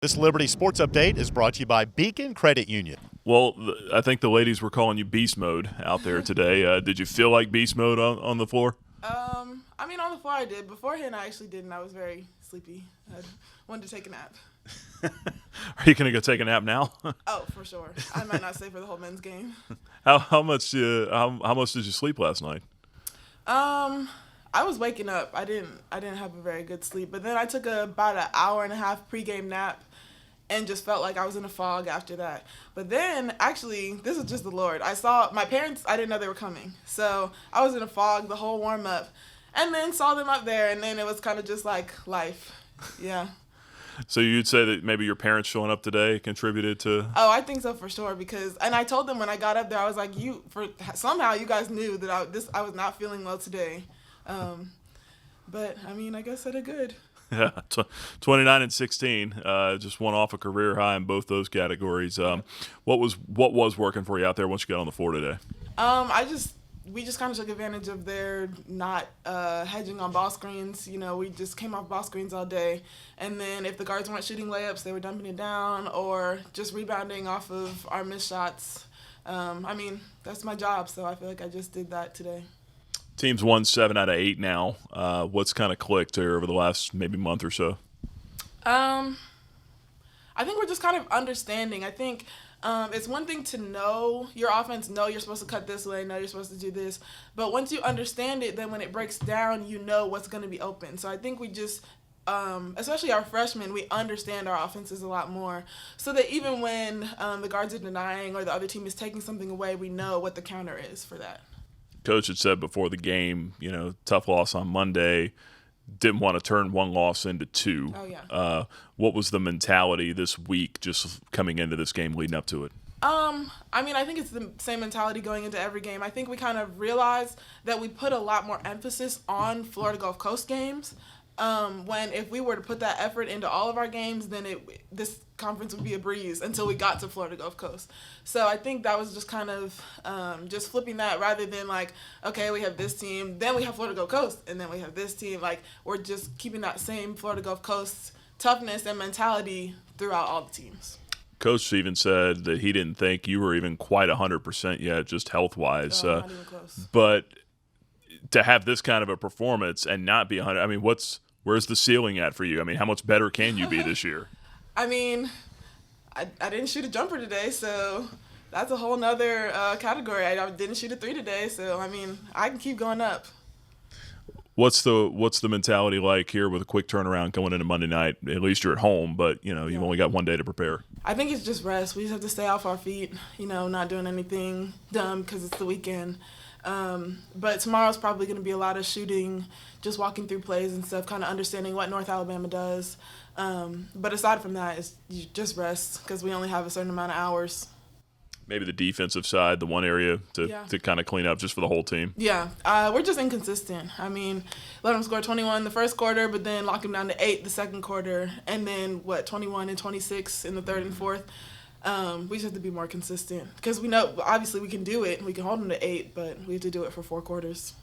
This Liberty Sports Update is brought to you by Beacon Credit Union. Well, I think the ladies were calling you beast mode out there today. Did you feel like beast mode on the floor? On the floor I did. Beforehand, I actually didn't. I was very sleepy. I wanted to take a nap. Are you gonna go take a nap now? Oh, for sure. I might not stay for the whole men's game. How much did you sleep last night? I was waking up. I didn't have a very good sleep. But then I took about an hour and a half pregame nap and just felt like I was in a fog after that. But then, actually, this is just the Lord. I saw my parents, I didn't know they were coming. So I was in a fog the whole warm-up and then saw them up there, and then it was kind of just like life. Yeah. So you'd say that maybe your parents showing up today contributed to? Oh, I think so for sure and I told them when I got up there, I was like, somehow you guys knew that I was not feeling well today. But I guess I did good. Yeah, 29 and 16, just one off a career high in both those categories. What was working for you out there once you got on the floor today? We just kind of took advantage of their not hedging on ball screens. We just came off ball screens all day, and then if the guards weren't shooting layups, they were dumping it down or just rebounding off of our missed shots. That's my job, so I feel like I just did that today. Team's won 7 out of 8 now. What's kind of clicked here over the last maybe month or so? I think we're just kind of understanding. I think it's one thing to know your offense, know you're supposed to cut this way, know you're supposed to do this. But once you understand it, then when it breaks down, you know what's going to be open. So I think we just, especially our freshmen, we understand our offenses a lot more. So that even when the guards are denying or the other team is taking something away, we know what the counter is for that. Coach had said before the game, tough loss on Monday, didn't want to turn one loss into two. Oh, yeah. What was the mentality this week just coming into this game leading up to it? I think it's the same mentality going into every game. I think we kind of realized that we put a lot more emphasis on Florida Gulf Coast games. When if we were to put that effort into all of our games, then this conference would be a breeze until we got to Florida Gulf Coast. So I think that was just kind of just flipping that rather than like, okay, we have this team, then we have Florida Gulf Coast, and then we have this team. Like, we're just keeping that same Florida Gulf Coast toughness and mentality throughout all the teams. Coach even said that he didn't think you were even quite 100% yet, just health-wise. Not even close. But to have this kind of a performance and not be 100, where's the ceiling at for you? How much better can you be this year? I didn't shoot a jumper today, so that's a whole nother category. I didn't shoot a 3 today, so I can keep going up. What's the mentality like here with a quick turnaround going into Monday night? At least you're at home, but you've only got one day to prepare. I think it's just rest. We just have to stay off our feet, not doing anything dumb because it's the weekend. But tomorrow's probably going to be a lot of shooting, just walking through plays and stuff, kind of understanding what North Alabama does. But aside from that, it's you just rest because we only have a certain amount of hours. Maybe the defensive side, the one area to kind of clean up just for the whole team. Yeah, we're just inconsistent. Let them score 21 in the first quarter, but then lock them down to 8 the second quarter, and then 21 and 26 in the third and fourth. We just have to be more consistent because we know obviously we can do it. We can hold them to 8, but we have to do it for 4 quarters.